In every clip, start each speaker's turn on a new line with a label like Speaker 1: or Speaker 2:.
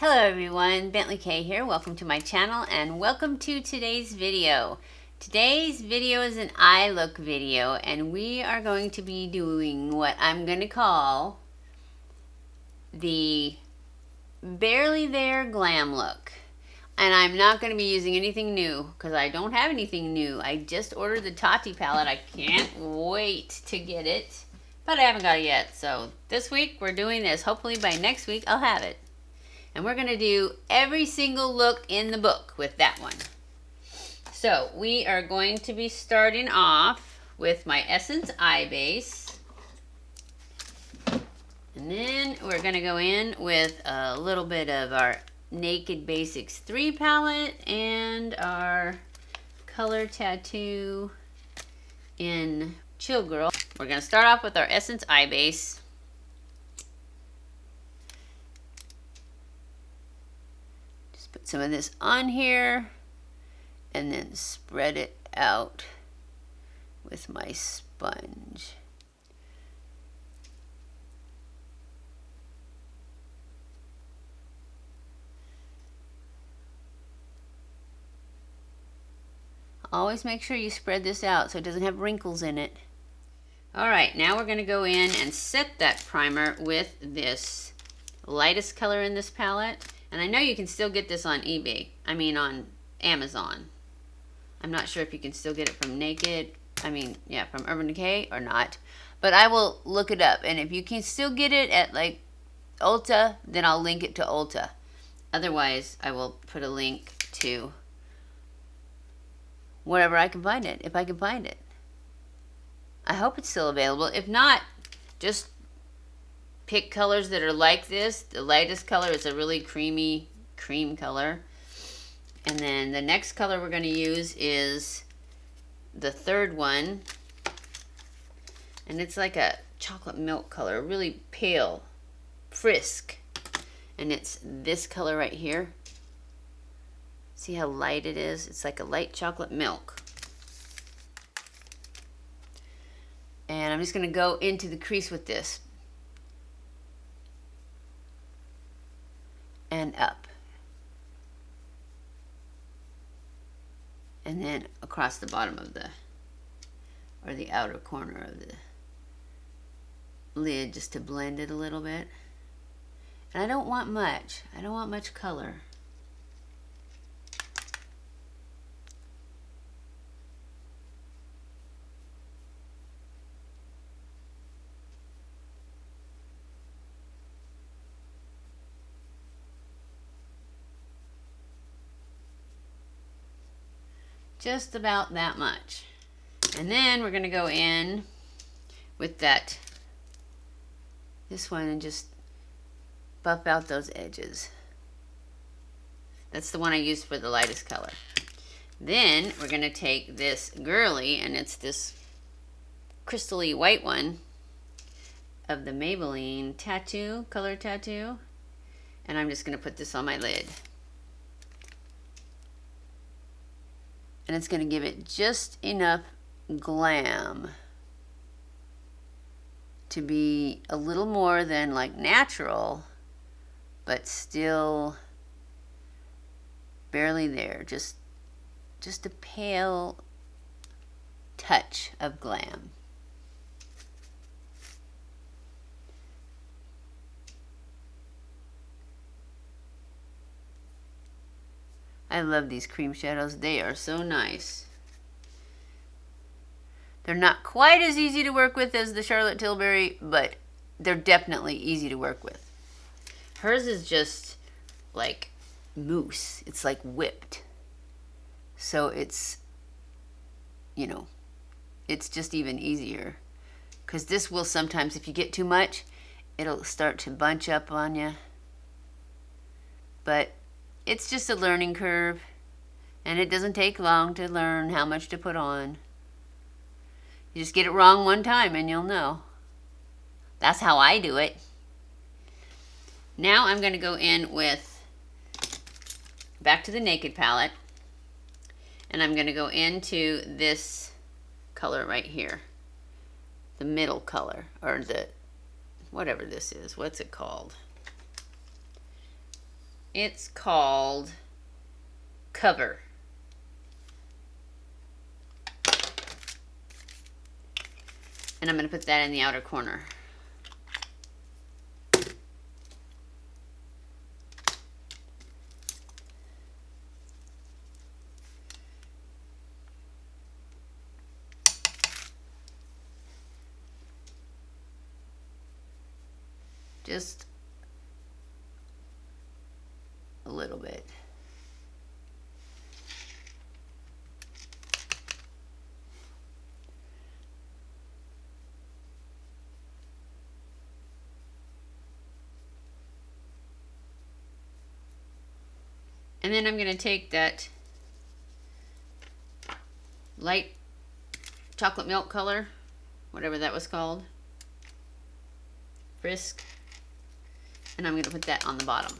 Speaker 1: Hello everyone, BentlyK here. Welcome to my channel and welcome to today's video. Today's video is an eye look video and we are going to be doing what I'm going to call the Barely There Glam look. And I'm not going to be using anything new because I don't have anything new. I just ordered the Tarte palette. I can't wait to get it, but I haven't got it yet. So this week we're doing this. Hopefully by next week I'll have it. And we're going to do every single look in the book with that one. So we are going to be starting off with my Essence Eye Base. And then we're going to go in with a little bit of our Naked Basics 3 palette and our Color Tattoo in Chill Girl. We're going to start off with our Essence Eye Base. Put some of this on here and then spread it out with my sponge. Always make sure you spread this out so it doesn't have wrinkles in it. Alright, now we're going to go in and set that primer with this lightest color in this palette. And I know you can still get this on eBay. I mean on Amazon. I'm not sure if you can still get it from from Urban Decay or not. But I will look it up. And if you can still get it at like Ulta, then I'll link it to Ulta. Otherwise, I will put a link to wherever I can find it, if I can find it. I hope it's still available. If not, just pick colors that are like this. The lightest color is a really creamy cream color. And then the next color we're going to use is the third one. And it's like a chocolate milk color, really pale, frisk. And it's this color right here. See how light it is? It's like a light chocolate milk. And I'm just going to go into the crease with this. And up. And then across the bottom of the outer corner of the lid, just to blend it a little bit. And I don't want much. I don't want much color. Just about that much. And then we're going to go in with this one and just buff out those edges. That's the one I used for the lightest color. Then we're going to take this girly, and it's this crystally white one of the Maybelline Tatoo, Color Tattoo. And I'm just going to put this on my lid. And it's going to give it just enough glam to be a little more than like natural, but still barely there. Just a pale touch of glam. I love these cream shadows. They are so nice. They're not quite as easy to work with as the Charlotte Tilbury, but they're definitely easy to work with. Hers is just like mousse. It's like whipped. So it's, it's just even easier. Because this will sometimes, if you get too much, it'll start to bunch up on you. But it's just a learning curve, and it doesn't take long to learn how much to put on. You just get it wrong one time and you'll know. That's how I do it. Now I'm going to go in with, back to the Naked palette, and I'm going to go into this color right here. The middle color, or the, whatever this is. What's it called? It's called Cover. And I'm going to put that in the outer corner. Just a little bit. And then I'm going to take that light chocolate milk color, whatever that was called, Frisk, and I'm going to put that on the bottom.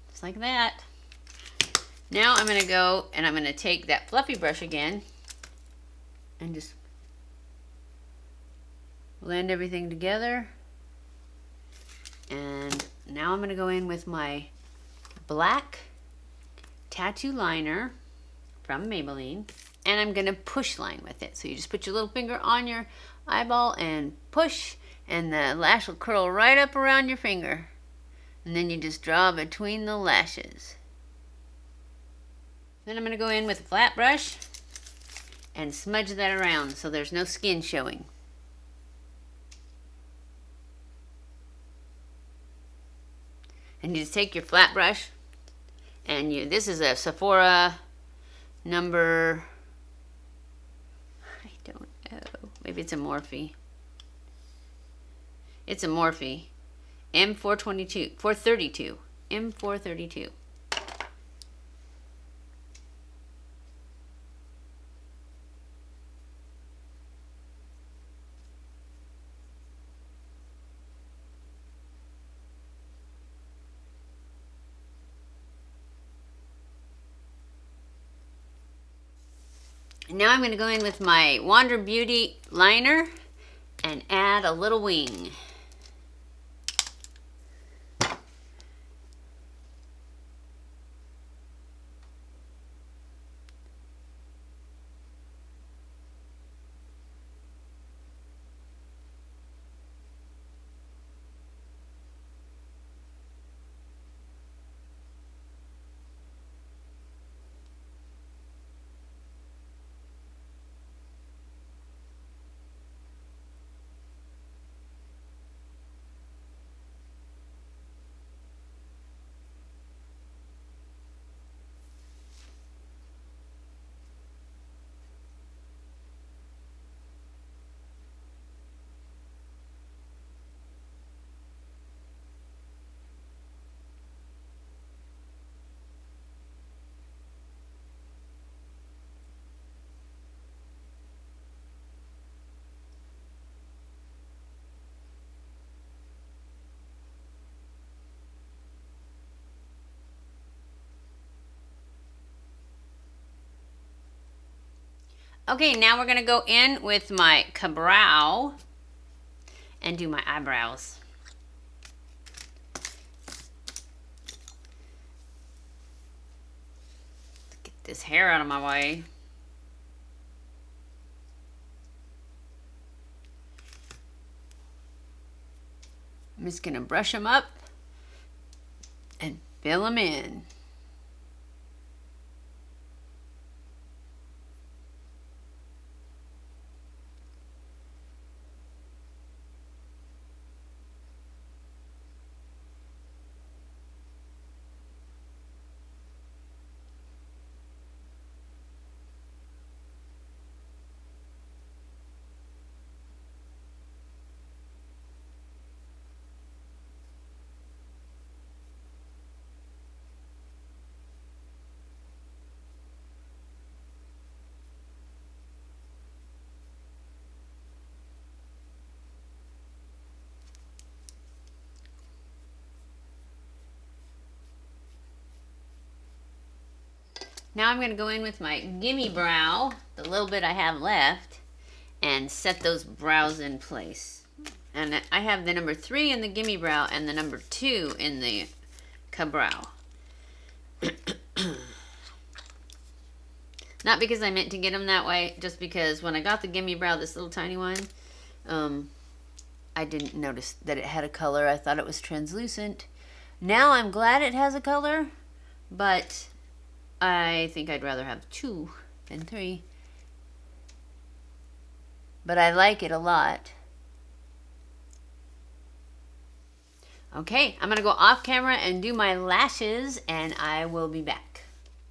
Speaker 1: Just like that. Now I'm going to go and I'm going to take that fluffy brush again and just blend everything together. And now I'm going to go in with my black tattoo liner from Maybelline, and I'm going to push line with it. So you just put your little finger on your eyeball and push, and the lash will curl right up around your finger. And then you just draw between the lashes. Then I'm going to go in with a flat brush and smudge that around so there's no skin showing. And you just take your flat brush, and this is a Sephora number, I don't know, maybe it's a Morphe. It's a Morphe M432, 432, M432. Now I'm going to go in with my Wander Beauty liner and add a little wing. Okay, now we're going to go in with my Eyebrow and do my eyebrows. Get this hair out of my way. I'm just going to brush them up and fill them in. Now I'm going to go in with my Gimme Brow, the little bit I have left, and set those brows in place. And I have the number 3 in the Gimme Brow and the number 2 in the Ka-Brow. Not because I meant to get them that way, just because when I got the Gimme Brow, this little tiny one, I didn't notice that it had a color. I thought it was translucent. Now I'm glad it has a color, but I think I'd rather have 2 than 3. But I like it a lot. Okay, I'm gonna go off camera and do my lashes, and I will be back.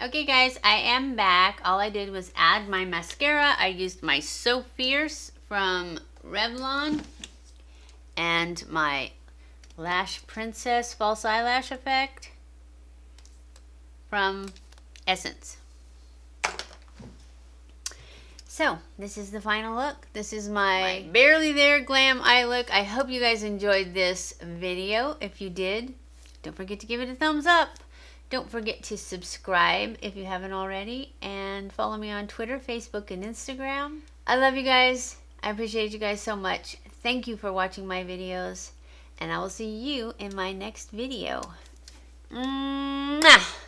Speaker 1: Okay guys, I am back. All I did was add my mascara. I used my So Fierce from Revlon and my Lash Princess False Eyelash Effect from Essence. So, this is the final look. This is my Barely There Glam Eye look. I hope you guys enjoyed this video. If you did, don't forget to give it a thumbs up. Don't forget to subscribe if you haven't already. And follow me on Twitter, Facebook, and Instagram. I love you guys. I appreciate you guys so much. Thank you for watching my videos. And I will see you in my next video. Mwah!